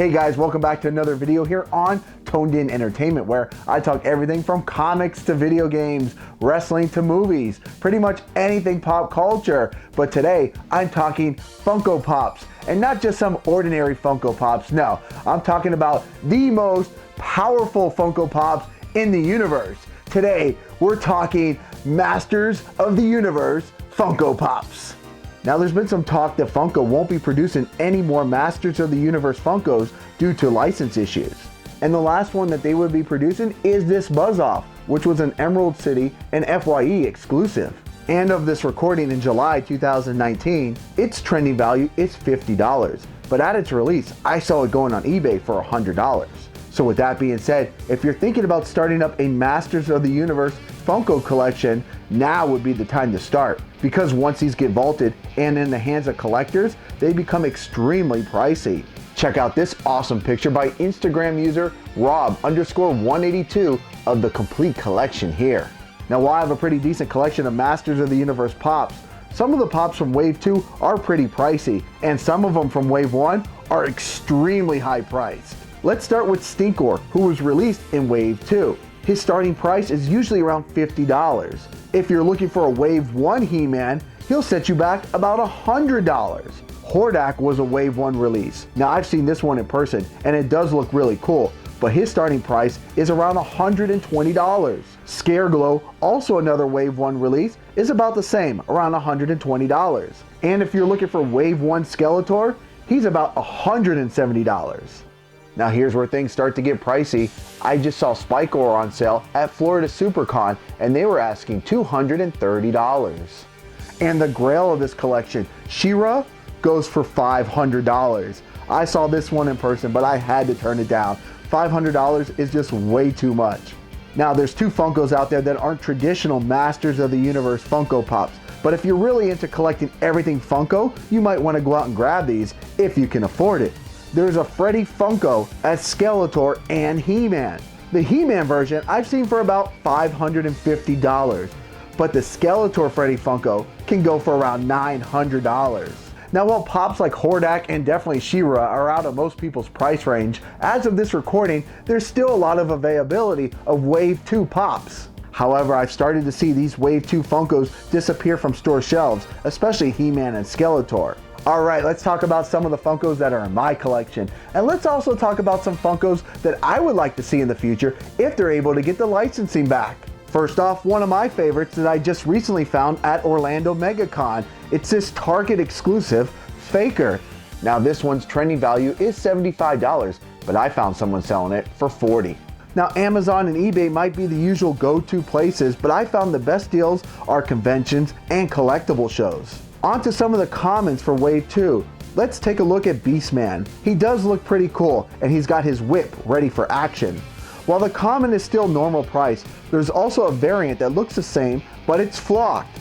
Hey guys, welcome back to another video here on Toned In Entertainment, where I talk everything from comics to video games, wrestling to movies, pretty much anything pop culture. But today I'm talking Funko Pops, and not just some ordinary Funko Pops. No, I'm talking about the most powerful Funko Pops in the universe. Today we're talking Masters of the Universe Funko Pops. Now, there's been some talk that Funko won't be producing any more Masters of the Universe Funkos due to license issues. And the last one that they would be producing is this Buzz-Off, which was an Emerald City and FYE exclusive. And of this recording in July 2019, its trending value is $50. But at its release, I saw it going on eBay for $100. So with that being said, if you're thinking about starting up a Masters of the Universe Funko collection, now would be the time to start. Because once these get vaulted and in the hands of collectors, they become extremely pricey. Check out this awesome picture by Instagram user Rob_182 of the complete collection here. Now, while I have a pretty decent collection of Masters of the Universe Pops, some of the Pops from Wave 2 are pretty pricey, and some of them from Wave 1 are extremely high priced. Let's start with Stinkor, who was released in Wave 2. His starting price is usually around $50. If you're looking for a Wave 1 He-Man, he'll set you back about $100. Hordak was a Wave 1 release. Now, I've seen this one in person, and it does look really cool, but his starting price is around $120. Scareglow, also another Wave 1 release, is about the same, around $120. And if you're looking for Wave 1 Skeletor, he's about $170. Now here's where things start to get pricey. I just saw Spikor on sale at Florida SuperCon, and they were asking $230. And the grail of this collection, She-Ra, goes for $500. I saw this one in person, but I had to turn it down. $500 is just way too much. Now, there's two Funkos out there that aren't traditional Masters of the Universe Funko Pops, but if you're really into collecting everything Funko, you might want to go out and grab these if you can afford it. There's a Freddy Funko as Skeletor and He-Man. The He-Man version I've seen for about $550, but the Skeletor Freddy Funko can go for around $900. Now, while Pops like Hordak and definitely She-Ra are out of most people's price range, as of this recording, there's still a lot of availability of Wave 2 Pops. However, I've started to see these Wave 2 Funkos disappear from store shelves, especially He-Man and Skeletor. Alright, let's talk about some of the Funkos that are in my collection, and let's also talk about some Funkos that I would like to see in the future if they're able to get the licensing back. First off, one of my favorites that I just recently found at Orlando MegaCon. It's this Target exclusive Faker. Now, this one's trending value is $75, but I found someone selling it for $40. Now, Amazon and eBay might be the usual go-to places, but I found the best deals are conventions and collectible shows. On to some of the commons for Wave 2. Let's take a look at Beastman. He does look pretty cool, and he's got his whip ready for action. While the common is still normal price, there's also a variant that looks the same, but it's flocked.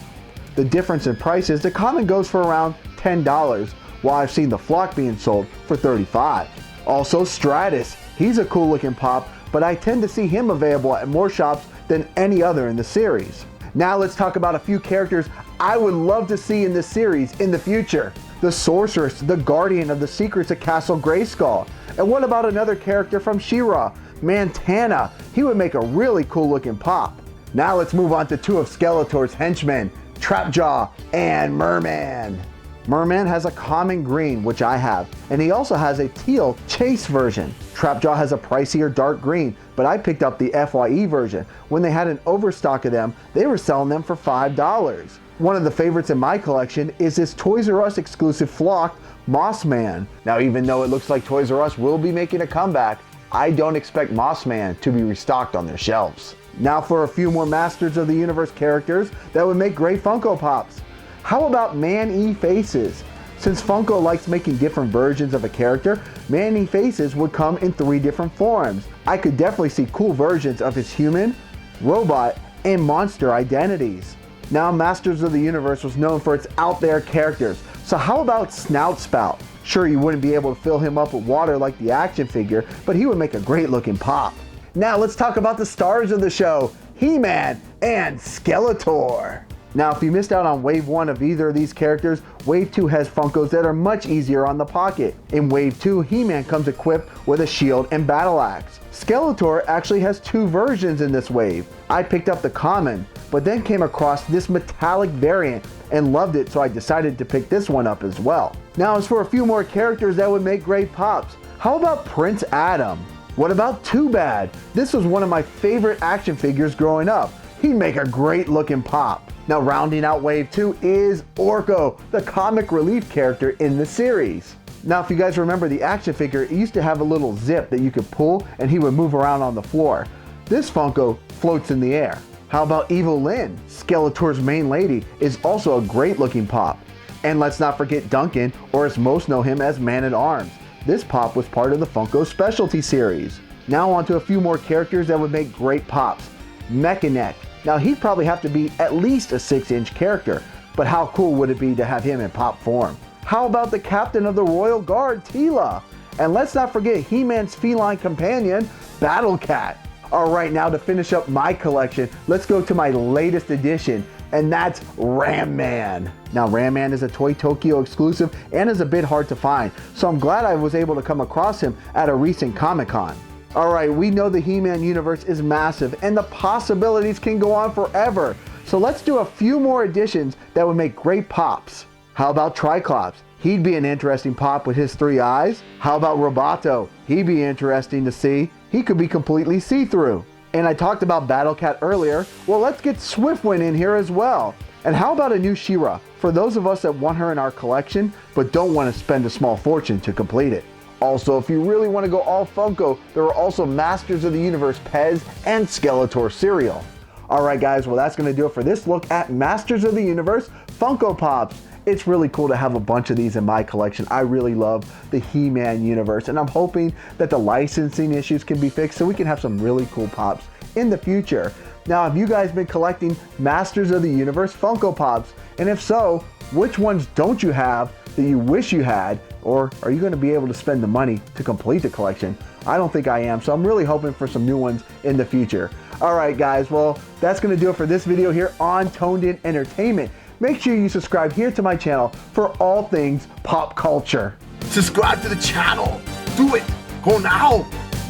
The difference in price is the common goes for around $10, while I've seen the flock being sold for $35. Also, Stratus. He's a cool looking pop, but I tend to see him available at more shops than any other in the series. Now let's talk about a few characters I would love to see in this series in the future. The Sorceress, the Guardian of the Secrets of Castle Grayskull. And what about another character from She-Ra, Montana? He would make a really cool looking pop. Now let's move on to two of Skeletor's henchmen, Trapjaw and Merman. Merman has a common green, which I have, and he also has a teal chase version. Trapjaw has a pricier dark green, but I picked up the FYE version. When they had an overstock of them, they were selling them for $5. One of the favorites in my collection is this Toys R Us exclusive flocked Mossman. Now, even though it looks like Toys R Us will be making a comeback, I don't expect Mossman to be restocked on their shelves. Now for a few more Masters of the Universe characters that would make great Funko Pops. How about Man-E-Faces? Since Funko likes making different versions of a character, Man-E-Faces would come in 3 different forms. I could definitely see cool versions of his human, robot, and monster identities. Now, Masters of the Universe was known for its out there characters, so how about Snout Spout? Sure, you wouldn't be able to fill him up with water like the action figure, but he would make a great looking pop. Now let's talk about the stars of the show, He-Man and Skeletor. Now, if you missed out on Wave 1 of either of these characters, Wave 2 has Funkos that are much easier on the pocket. In Wave 2, He-Man comes equipped with a shield and battle axe. Skeletor actually has 2 versions in this wave. I picked up the common, but then came across this metallic variant and loved it, so I decided to pick this one up as well. Now, as for a few more characters that would make great pops, how about Prince Adam? What about Too Bad? This was one of my favorite action figures growing up. He'd make a great looking pop. Now, rounding out Wave 2 is Orko, the comic relief character in the series. Now, if you guys remember the action figure, it used to have a little zip that you could pull and he would move around on the floor. This Funko floats in the air. How about Evil Lynn? Skeletor's main lady is also a great looking pop. And let's not forget Duncan, or as most know him as Man-at-Arms. This pop was part of the Funko Specialty series. Now on to a few more characters that would make great pops. Mechanic. Now he'd probably have to be at least a 6-inch character, but how cool would it be to have him in pop form? How about the captain of the Royal Guard, Teela? And let's not forget He-Man's feline companion, Battle Cat. Alright, now to finish up my collection, let's go to my latest addition, and that's Ram Man. Now Ram Man is a Toy Tokyo exclusive and is a bit hard to find, so I'm glad I was able to come across him at a recent Comic-Con. Alright, we know the He-Man universe is massive and the possibilities can go on forever, so let's do a few more additions that would make great pops. How about Triclops? He'd be an interesting pop with his 3 eyes. How about Roboto? He'd be interesting to see. He could be completely see-through. And I talked about Battle Cat earlier. Well, let's get Swiftwind in here as well. And how about a new She-Ra? For those of us that want her in our collection, but don't want to spend a small fortune to complete it. Also, if you really want to go all Funko, there are also Masters of the Universe Pez and Skeletor cereal. Alright guys, well that's going to do it for this look at Masters of the Universe Funko Pops. It's really cool to have a bunch of these in my collection. I really love the He-Man universe, and I'm hoping that the licensing issues can be fixed so we can have some really cool pops in the future. Now, have you guys been collecting Masters of the Universe Funko Pops? And if so, which ones don't you have that you wish you had? Or are you going to be able to spend the money to complete the collection? I don't think I am, so I'm really hoping for some new ones in the future. Alright guys, well that's going to do it for this video here on Toned In Entertainment. Make sure you subscribe here to my channel for all things pop culture. Subscribe to the channel. Do it. Go now.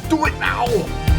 Do it now.